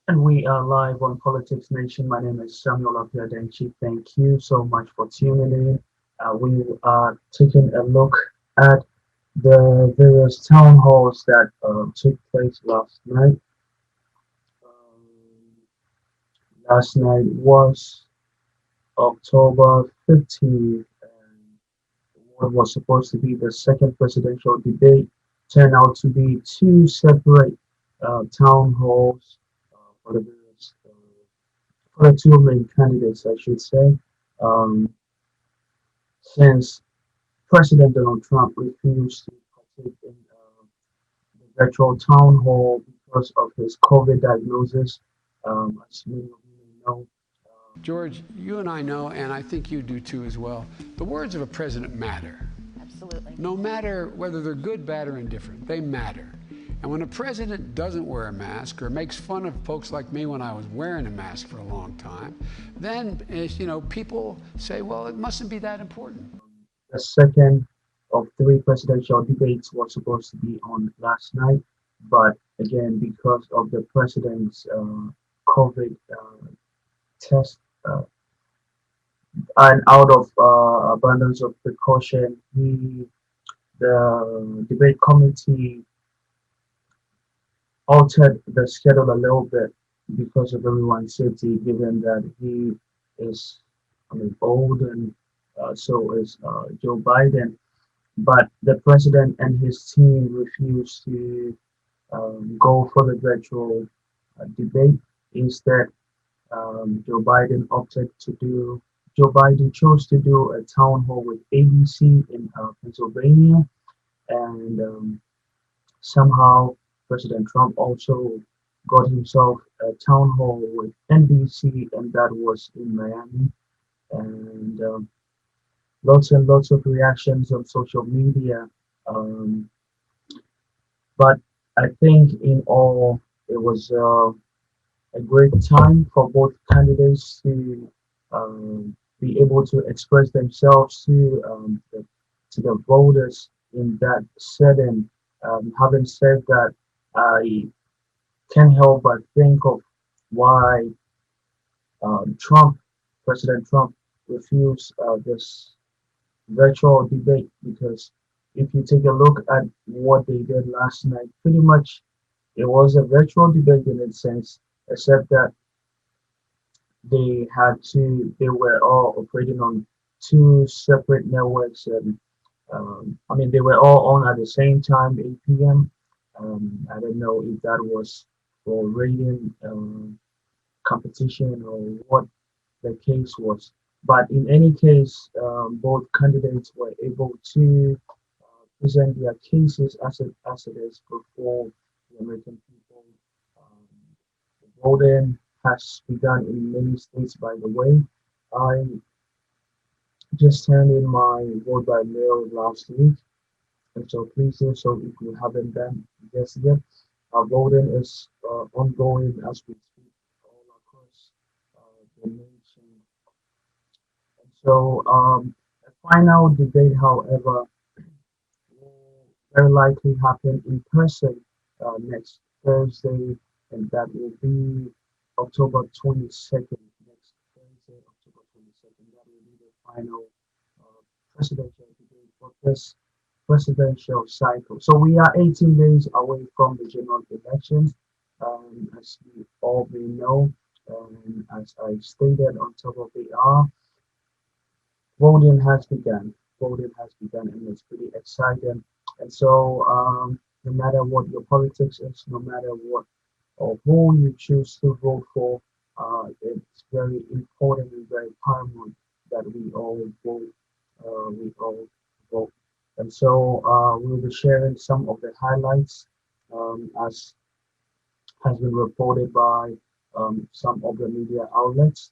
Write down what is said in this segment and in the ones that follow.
And we are live on Politics Nation. My name is Samuel Dankyi. Thank you so much for tuning in. We are taking a look at the various town halls that took place last night. Um, Last night was October 15th, and what was supposed to be the second presidential debate turned out to be two separate town halls for the various for the two main candidates, I should say, um, since President Donald Trump refused to partake in the virtual town hall because of his COVID diagnosis. As many of you may know, George, you and I know, and I think you do too as well, the words of a president matter. Absolutely. No matter whether they're good, bad, or indifferent, they matter. And when a president doesn't wear a mask or makes fun of folks like me when I was wearing a mask for a long time, then people say, well, it mustn't be that important. the second of three presidential debates was supposed to be on last night, but again, because of the president's COVID test, and out of abundance of precaution, the debate committee altered the schedule a little bit because of everyone's safety, given that he is, old and so is Joe Biden. But the president and his team refused to go for the virtual debate. Instead, Joe Biden chose to do a town hall with ABC in Pennsylvania, and somehow President Trump also got himself a town hall with NBC, and that was in Miami. And lots and lots of reactions on social media. Um, but I think in all, it was a great time for both candidates to be able to express themselves to the voters in that setting. Having said that, I can't help but think of why Trump, President Trump, refused this virtual debate, because if you take a look at what they did last night, pretty much it was a virtual debate in a sense, except that they were all operating on two separate networks, and they were all on at the same time, 8 p.m. I don't know if that was for rating competition or what the case was. But in any case, both candidates were able to present their cases as it is before the American people. Um, Voting has begun in many states, by the way. I just turned in my vote by mail last week, and so please do so if you haven't done this yet. Voting is ongoing as we speak all across the nation. And so the final debate, however, will very likely happen in person next Thursday, and that will be October 22nd. Next Thursday, October 22nd, that will be the final presidential debate for this presidential cycle. So we are 18 days away from the general elections, as we all may know. As I stated on top of the hour, voting has begun. Voting has begun, and it's pretty exciting. And so, no matter what your politics is, no matter what or who you choose to vote for, it's very important and very paramount that we all vote. We all vote. And so, we'll be sharing some of the highlights as has been reported by some of the media outlets,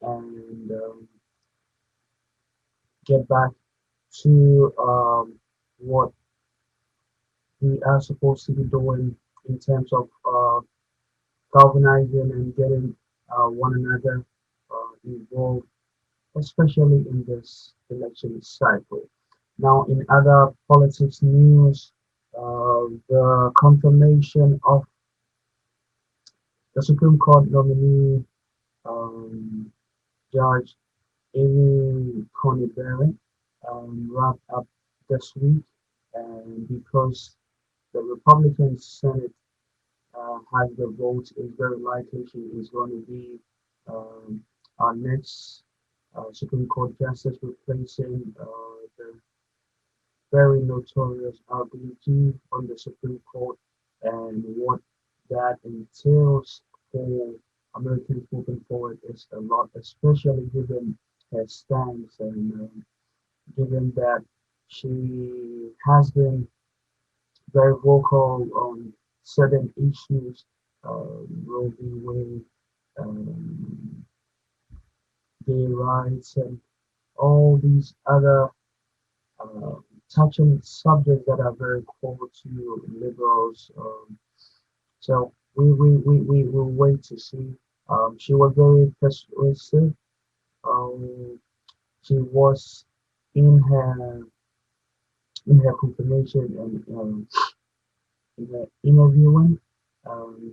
and get back to what we are supposed to be doing in terms of galvanizing and getting one another involved, especially in this election cycle. Now, in other politics news, the confirmation of The Supreme Court nominee, um, Judge Amy Coney Barrett, wrapped up this week, and because the Republican Senate has the votes, it's very likely she is going to be our next Supreme Court justice, replacing the very notorious RBG on the Supreme Court, and what that entails for Americans moving forward is a lot, especially given her stance and given that she has been very vocal on certain issues, Roe v. Wade, um, gay rights, and all these other uh, touching subjects that are very core to liberals. So we will wait to see. She was very persuasive. Um, she was in her confirmation and in her interviewing.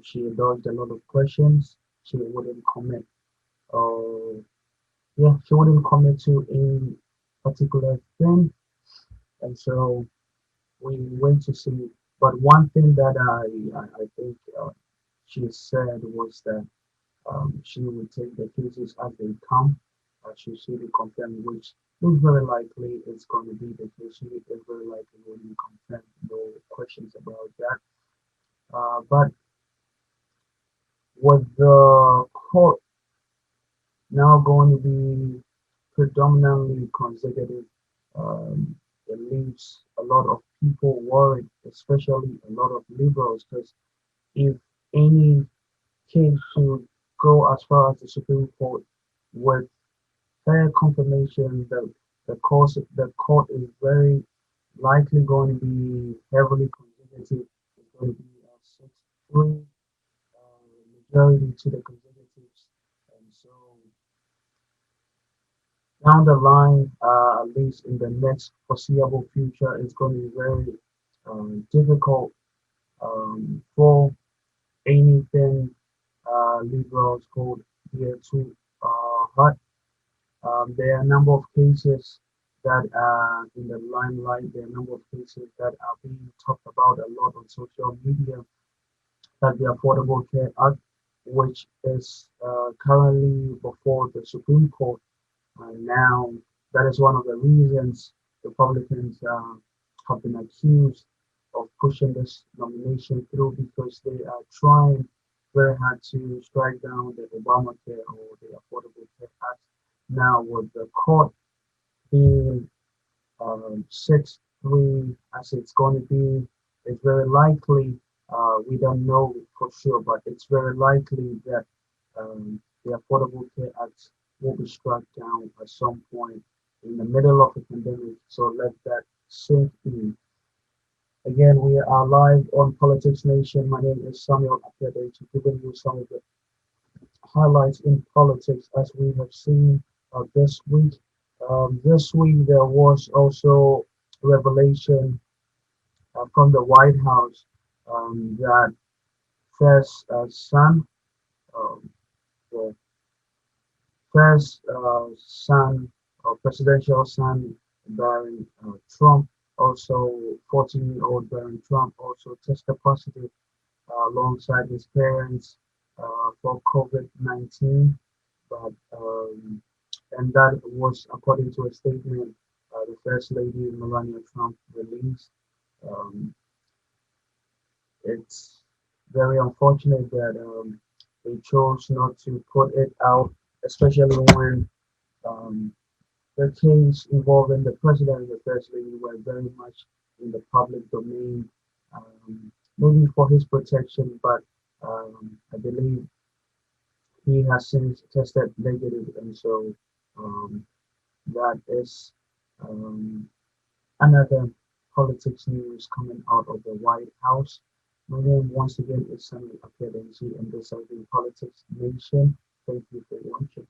She dodged a lot of questions. She wouldn't commit. Uh, yeah, she wouldn't commit to a particular thing, and so we wait to see. But one thing that I think she said was that she would take the cases as they come. She will confirm, which looks very likely is going to be the case. She is very likely going to confirm, no questions about that. But with the court now going to be predominantly consecutive, um, it leaves a lot of people worried, especially a lot of liberals, because if any case should go as far as the Supreme Court with fair confirmation that the court is very likely going to be heavily consecutive. It's going to be a 6-3 majority to the conservatives, and so down the line, at least in the next foreseeable future, it's going to be very difficult for anything liberals hold dear to heart. There are a number of cases that are in the limelight. There are a number of cases that are being talked about a lot on social media, like the Affordable Care Act, which is currently before the Supreme Court. Now, that is one of the reasons Republicans have been accused of pushing this nomination through, because they are trying very hard to strike down the Obamacare or the Affordable Care Act. Now, with the court being 6-3 as it's going to be, it's very likely, we don't know for sure, but it's very likely that the Affordable Care Act will be struck down at some point in the middle of the pandemic. So let that sink in. Again, we are live on Politics Nation. My name is Samuel Dankyi, giving you some of the highlights in politics as we have seen this week. This week there was also revelation from the White House that first son, um, the first son, presidential son, Barry Trump, also 14-year-old Barry Trump, also tested positive alongside his parents for COVID-19. But and that was according to a statement the First Lady Melania Trump released. Um, it's very unfortunate that they chose not to put it out, especially when um, the case involving the president and the first lady were very much in the public domain, maybe for his protection, but I believe he has since tested negative, and so um, that is um, another politics news coming out of the White House. My name once again is Samuel Dankyi, and this has been Politics Nation. Thank you for watching.